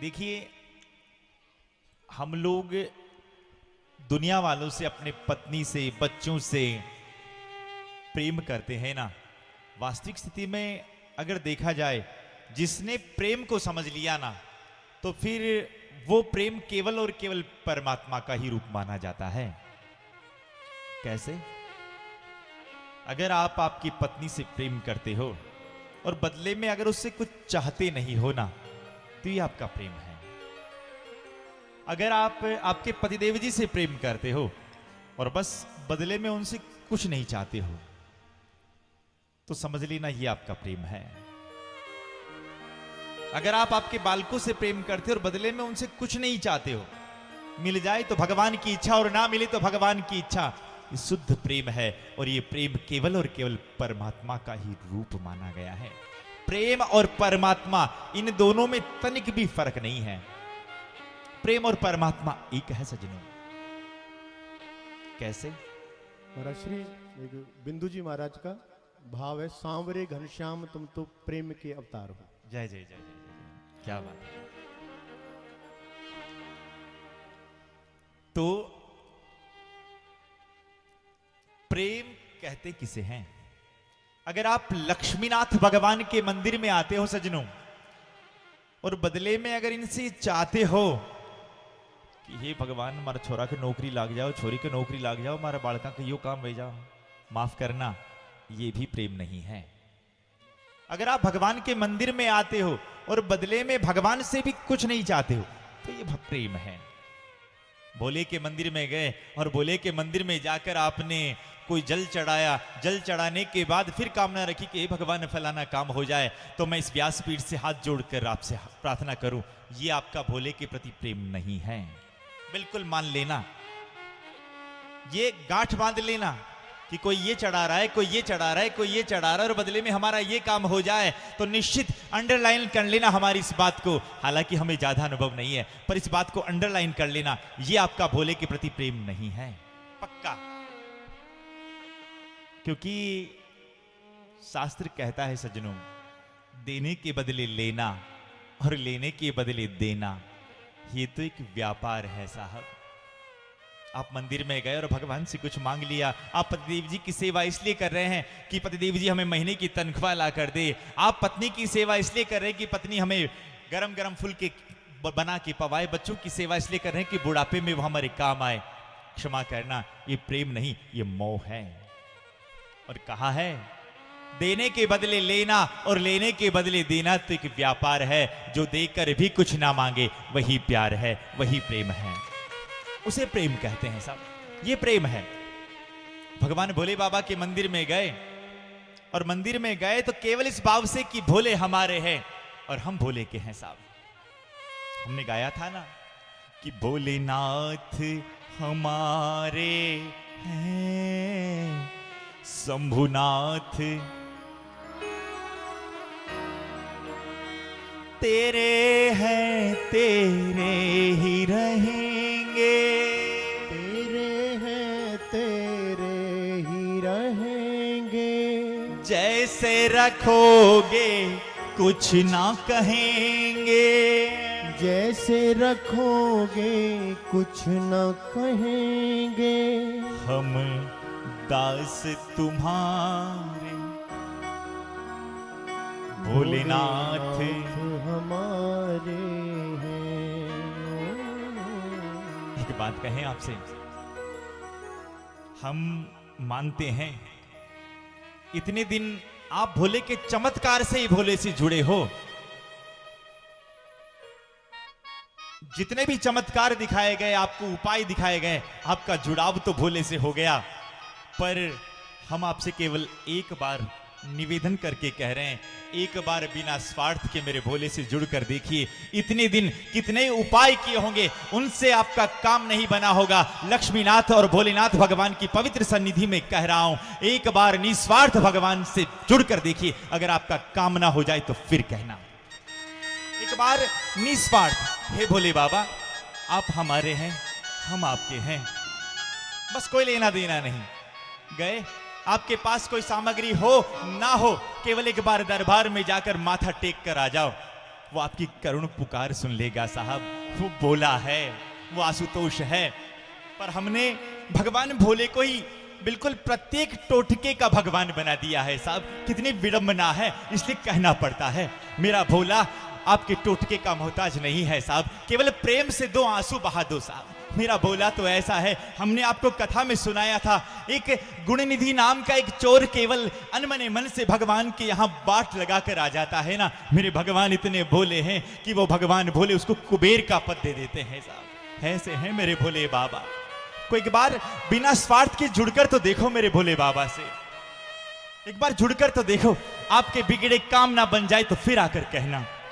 देखिए, हम लोग दुनिया वालों से, अपने पत्नी से, बच्चों से प्रेम करते हैं ना। वास्तविक स्थिति में अगर देखा जाए, जिसने प्रेम को समझ लिया ना, तो फिर वो प्रेम केवल और केवल परमात्मा का ही रूप माना जाता है। कैसे? अगर आप आपकी पत्नी से प्रेम करते हो और बदले में अगर उससे कुछ चाहते नहीं हो ना, तो ये आपका प्रेम है। अगर आप आपके पतिदेव जी से प्रेम करते हो और बस बदले में उनसे कुछ नहीं चाहते हो, तो समझ लेना ये आपका प्रेम है। अगर आप आपके बालकों से प्रेम करते हो और बदले में उनसे कुछ नहीं चाहते हो, मिल जाए तो भगवान की इच्छा और ना मिले तो भगवान की इच्छा, ये शुद्ध प्रेम है। और ये प्रेम केवल और केवल परमात्मा का ही रूप माना गया है। प्रेम और परमात्मा, इन दोनों में तनिक भी फर्क नहीं है। प्रेम और परमात्मा एक है सज्जनों। कैसे? महाराज श्री बिंदु जी महाराज का भाव है, सांवरे घनश्याम तुम तो प्रेम के अवतार हो। जय जय जय जय जय, क्या बात है। तो प्रेम कहते किसे हैं? अगर आप लक्ष्मीनाथ भगवान के मंदिर में आते हो सज्जनों, और बदले में अगर इनसे चाहते हो कि हे भगवान, हमारा छोरा के नौकरी लाग जाओ, छोरी के नौकरी लाग जाओ, हमारा बालका के यो काम हो जाओ, माफ करना, ये भी प्रेम नहीं है। अगर आप भगवान के मंदिर में आते हो और बदले में भगवान से भी कुछ नहीं चाहते हो, तो ये प्रेम है। भोले के मंदिर में गए और भोले के मंदिर में जाकर आपने कोई जल चढ़ाया, जल चढ़ाने के बाद फिर कामना रखी कि हे भगवान फलाना काम हो जाए, तो मैं इस व्यासपीठ से हाथ जोड़कर आपसे प्रार्थना करूं, ये आपका भोले के प्रति प्रेम नहीं है। बिल्कुल मान लेना, ये गांठ बांध लेना कि कोई ये चढ़ा रहा है, कोई ये चढ़ा रहा है, कोई ये चढ़ा रहा है, और बदले में हमारा ये काम हो जाए, तो निश्चित अंडरलाइन कर लेना हमारी इस बात को। हालांकि हमें ज्यादा अनुभव नहीं है, पर इस बात को अंडरलाइन कर लेना, ये आपका भोले के प्रति प्रेम नहीं है, पक्का। क्योंकि शास्त्र कहता है सज्जनों, देने के बदले लेना और लेने के बदले देना, ये तो एक व्यापार है साहब। आप मंदिर में गए और भगवान से कुछ मांग लिया। आप पतिदेव जी की सेवा इसलिए कर रहे हैं कि पतिदेव जी हमें महीने की तनख्वाह ला कर दे। आप पत्नी की सेवा इसलिए कर रहे हैं कि पत्नी हमें गरम गरम फुलके बना के पवाए। बच्चों की सेवा इसलिए कर रहे हैं कि बुढ़ापे में वो हमारे काम आए। क्षमा करना, ये प्रेम नहीं, ये मोह है। और कहा है, देने के बदले लेना और लेने के बदले देना तो एक व्यापार है। जो देकर भी कुछ ना मांगे, वही प्यार है, वही प्रेम है, उसे प्रेम कहते हैं साहब। ये प्रेम है। भगवान भोले बाबा के मंदिर में गए, और मंदिर में गए तो केवल इस भाव से कि भोले हमारे हैं और हम भोले के हैं साहब। हमने गाया था ना कि भोलेनाथ हमारे हैं, शंभुनाथ तेरे हैं, तेरे ही रहेंगे, तेरे हैं तेरे ही रहेंगे, जैसे रखोगे कुछ ना कहेंगे, जैसे रखोगे कुछ न कहेंगे, हम दास तुम्हारे भोलेनाथ हमारे हैं। एक बात कहें आपसे, हम मानते हैं इतने दिन आप भोले के चमत्कार से ही भोले से जुड़े हो। जितने भी चमत्कार दिखाए गए, आपको उपाय दिखाए गए, आपका जुड़ाव तो भोले से हो गया। पर हम आपसे केवल एक बार निवेदन करके कह रहे हैं, एक बार बिना स्वार्थ के मेरे भोले से जुड़कर देखिए। इतने दिन कितने उपाय किए होंगे, उनसे आपका काम नहीं बना होगा। लक्ष्मीनाथ और भोलेनाथ भगवान की पवित्र सन्निधि में कह रहा हूं, एक बार निस्वार्थ भगवान से जुड़कर देखिए। अगर आपका काम ना हो जाए तो फिर कहना। एक बार निस्वार्थ, हे भोले बाबा, आप हमारे हैं, हम आपके हैं, बस कोई लेना देना नहीं। गए, आपके पास कोई सामग्री हो ना हो, केवल एक बार दरबार में जाकर माथा टेक कर आ जाओ। वो आपकी करुण पुकार सुन लेगा साहब। वो बोला है, वो आशुतोष है, पर हमने भगवान भोले को ही बिल्कुल प्रत्येक टोटके का भगवान बना दिया है साहब। कितनी विडंबना है, इसलिए कहना पड़ता है मेरा भोला आपके टोटके का मोहताज नहीं है साहब, केवल प्रेम से 2 आंसू बहा दो साहब। मेरा भोला तो ऐसा है, हमने आपको कथा में सुनाया था, एक गुणनिधि नाम का एक चोर केवल अनमने मन से भगवान के यहाँ बाट लगा कर आ जाता है ना। मेरे भगवान इतने भोले हैं कि वो भगवान भोले उसको कुबेर का पद दे देते हैं साहब। ऐसे हैं मेरे भोले बाबा। कोई एक बार बिना स्वार्थ के जुड़कर तो देखो मेरे भोले बाबा से, एक बार जुड़कर तो देखो, आपके बिगड़े काम ना बन जाए तो फिर आकर कहना।